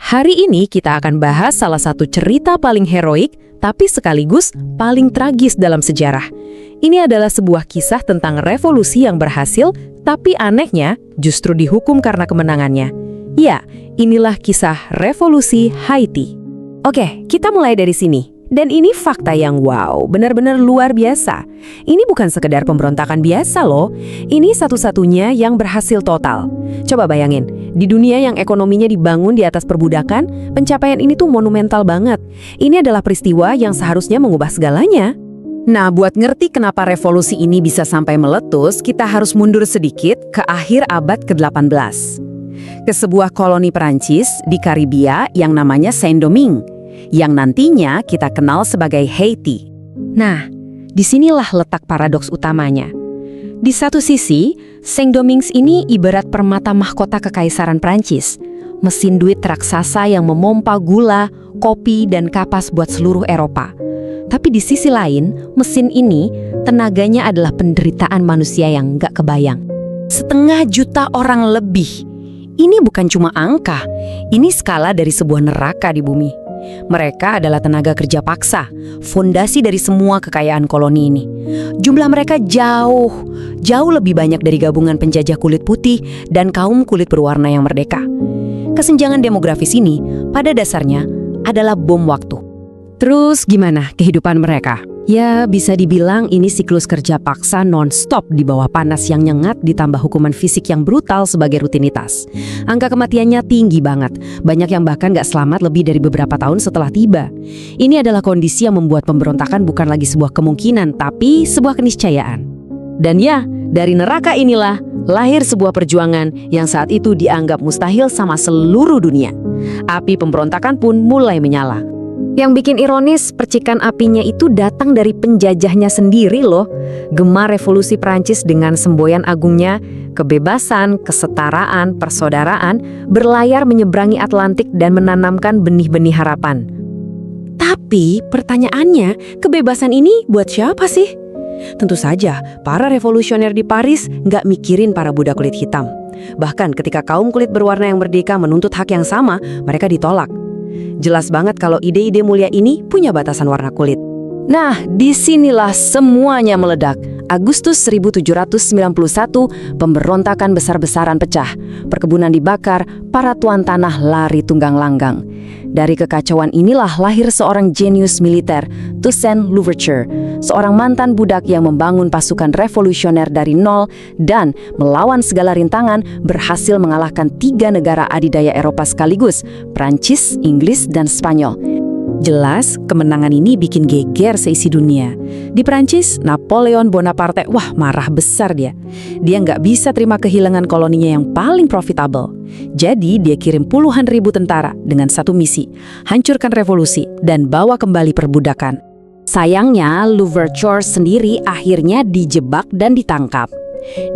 Hari ini kita akan bahas salah satu cerita paling heroik, tapi sekaligus paling tragis dalam sejarah. Ini adalah sebuah kisah tentang revolusi yang berhasil, tapi anehnya justru dihukum karena kemenangannya. Ya, inilah kisah revolusi Haiti. Oke, kita mulai dari sini. Dan ini fakta yang wow, benar-benar luar biasa. Ini bukan sekedar pemberontakan biasa loh. Ini satu-satunya yang berhasil total. Coba bayangin, di dunia yang ekonominya dibangun di atas perbudakan, pencapaian ini tuh monumental banget. Ini adalah peristiwa yang seharusnya mengubah segalanya. Nah, buat ngerti kenapa revolusi ini bisa sampai meletus, kita harus mundur sedikit ke akhir abad ke-18. Ke sebuah koloni Perancis di Karibia yang namanya Saint-Domingue, yang nantinya kita kenal sebagai Haiti. Nah, disinilah letak paradoks utamanya. Di satu sisi, Saint-Domingue ini ibarat permata mahkota kekaisaran Prancis, mesin duit raksasa yang memompa gula, kopi, dan kapas buat seluruh Eropa. Tapi di sisi lain, mesin ini tenaganya adalah penderitaan manusia yang nggak kebayang. 500 juta orang lebih. Ini bukan cuma angka, ini skala dari sebuah neraka di bumi. Mereka adalah tenaga kerja paksa, fondasi dari semua kekayaan koloni ini. Jumlah mereka jauh lebih banyak dari gabungan penjajah kulit putih dan kaum kulit berwarna yang merdeka. Kesenjangan demografis ini pada dasarnya adalah bom waktu. Terus gimana kehidupan mereka? Ya, bisa dibilang ini siklus kerja paksa non-stop di bawah panas yang nyengat ditambah hukuman fisik yang brutal sebagai rutinitas. Angka kematiannya tinggi banget. Banyak yang bahkan gak selamat lebih dari beberapa tahun setelah tiba. Ini adalah kondisi yang membuat pemberontakan bukan lagi sebuah kemungkinan, tapi sebuah keniscayaan. Dan ya, dari neraka inilah lahir sebuah perjuangan yang saat itu dianggap mustahil sama seluruh dunia. Api pemberontakan pun mulai menyala. Yang bikin ironis, percikan apinya itu datang dari penjajahnya sendiri loh. Gema revolusi Prancis dengan semboyan agungnya, kebebasan, kesetaraan, persaudaraan, berlayar menyeberangi Atlantik dan menanamkan benih-benih harapan. Tapi pertanyaannya, kebebasan ini buat siapa sih? Tentu saja, para revolusioner di Paris nggak mikirin para budak kulit hitam. Bahkan ketika kaum kulit berwarna yang merdeka menuntut hak yang sama, mereka ditolak. Jelas banget kalau ide-ide mulia ini punya batasan warna kulit. Nah, disinilah semuanya meledak. Agustus 1791, pemberontakan besar-besaran pecah. Perkebunan dibakar, para tuan tanah lari tunggang langgang. Dari kekacauan inilah lahir seorang jenius militer, Toussaint Louverture, seorang mantan budak yang membangun pasukan revolusioner dari nol dan melawan segala rintangan berhasil mengalahkan 3 negara adidaya Eropa sekaligus, Prancis, Inggris, dan Spanyol. Jelas, kemenangan ini bikin geger seisi dunia. Di Prancis, Napoleon Bonaparte, wah marah besar dia. Dia nggak bisa terima kehilangan koloninya yang paling profitable. Jadi, dia kirim puluhan ribu tentara dengan satu misi, hancurkan revolusi dan bawa kembali perbudakan. Sayangnya, Louverture sendiri akhirnya dijebak dan ditangkap.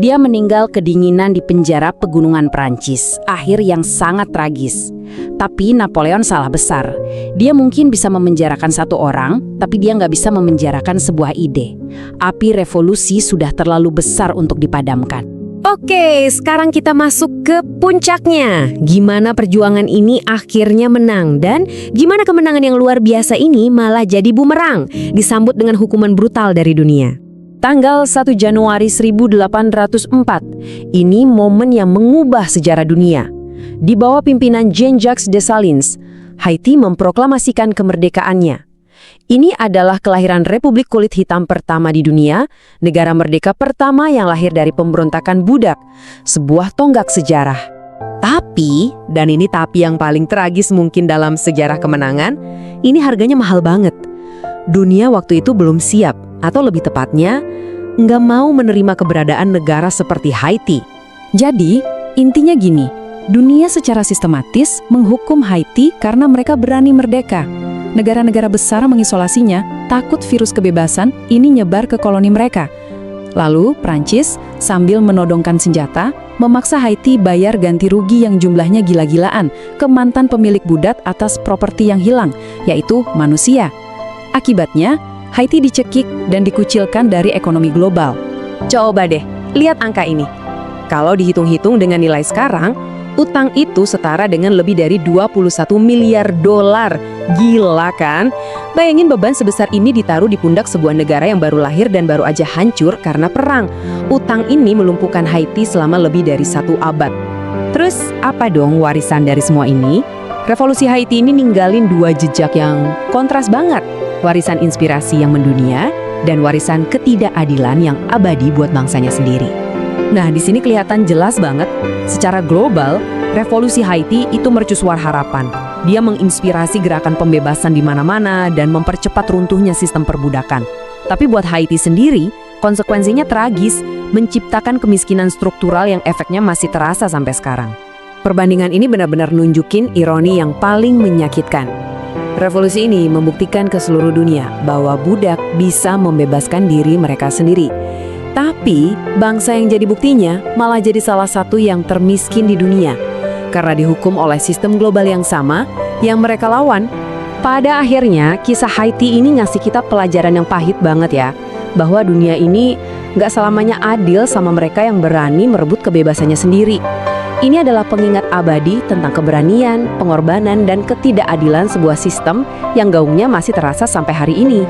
Dia meninggal kedinginan di penjara pegunungan Prancis, akhir yang sangat tragis. Tapi Napoleon salah besar. Dia mungkin bisa memenjarakan satu orang, tapi dia nggak bisa memenjarakan sebuah ide. Api revolusi sudah terlalu besar untuk dipadamkan. Oke, sekarang kita masuk ke puncaknya. Gimana perjuangan ini akhirnya menang dan gimana kemenangan yang luar biasa ini malah jadi bumerang, disambut dengan hukuman brutal dari dunia. Tanggal 1 Januari 1804, ini momen yang mengubah sejarah dunia. Di bawah pimpinan Jean-Jacques Dessalines, Haiti memproklamasikan kemerdekaannya. Ini adalah kelahiran Republik Kulit Hitam pertama di dunia, negara merdeka pertama yang lahir dari pemberontakan budak, sebuah tonggak sejarah. Tapi, dan ini tapi yang paling tragis mungkin dalam sejarah kemenangan, ini harganya mahal banget. Dunia waktu itu belum siap, atau lebih tepatnya, nggak mau menerima keberadaan negara seperti Haiti. Jadi, intinya gini, dunia secara sistematis menghukum Haiti karena mereka berani merdeka. Negara-negara besar mengisolasinya, takut virus kebebasan ini nyebar ke koloni mereka. Lalu, Prancis sambil menodongkan senjata, memaksa Haiti bayar ganti rugi yang jumlahnya gila-gilaan ke mantan pemilik budak atas properti yang hilang, yaitu manusia. Akibatnya, Haiti dicekik dan dikucilkan dari ekonomi global. Coba deh, lihat angka ini. Kalau dihitung-hitung dengan nilai sekarang, Utang itu setara dengan lebih dari 21 miliar dolar. Gila kan? Bayangin beban sebesar ini ditaruh di pundak sebuah negara yang baru lahir dan baru aja hancur karena perang. Utang ini melumpuhkan Haiti selama lebih dari 1 abad. Terus apa dong warisan dari semua ini? Revolusi Haiti ini ninggalin 2 jejak yang kontras banget. Warisan inspirasi yang mendunia dan warisan ketidakadilan yang abadi buat bangsanya sendiri. Nah, di sini kelihatan jelas banget, secara global, revolusi Haiti itu mercusuar harapan. Dia menginspirasi gerakan pembebasan di mana-mana dan mempercepat runtuhnya sistem perbudakan. Tapi buat Haiti sendiri, konsekuensinya tragis, menciptakan kemiskinan struktural yang efeknya masih terasa sampai sekarang. Perbandingan ini benar-benar nunjukin ironi yang paling menyakitkan. Revolusi ini membuktikan ke seluruh dunia bahwa budak bisa membebaskan diri mereka sendiri. Tapi, bangsa yang jadi buktinya malah jadi salah satu yang termiskin di dunia. Karena dihukum oleh sistem global yang sama, yang mereka lawan. Pada akhirnya, kisah Haiti ini ngasih kita pelajaran yang pahit banget ya. Bahwa dunia ini nggak selamanya adil sama mereka yang berani merebut kebebasannya sendiri. Ini adalah pengingat abadi tentang keberanian, pengorbanan, dan ketidakadilan sebuah sistem yang gaungnya masih terasa sampai hari ini.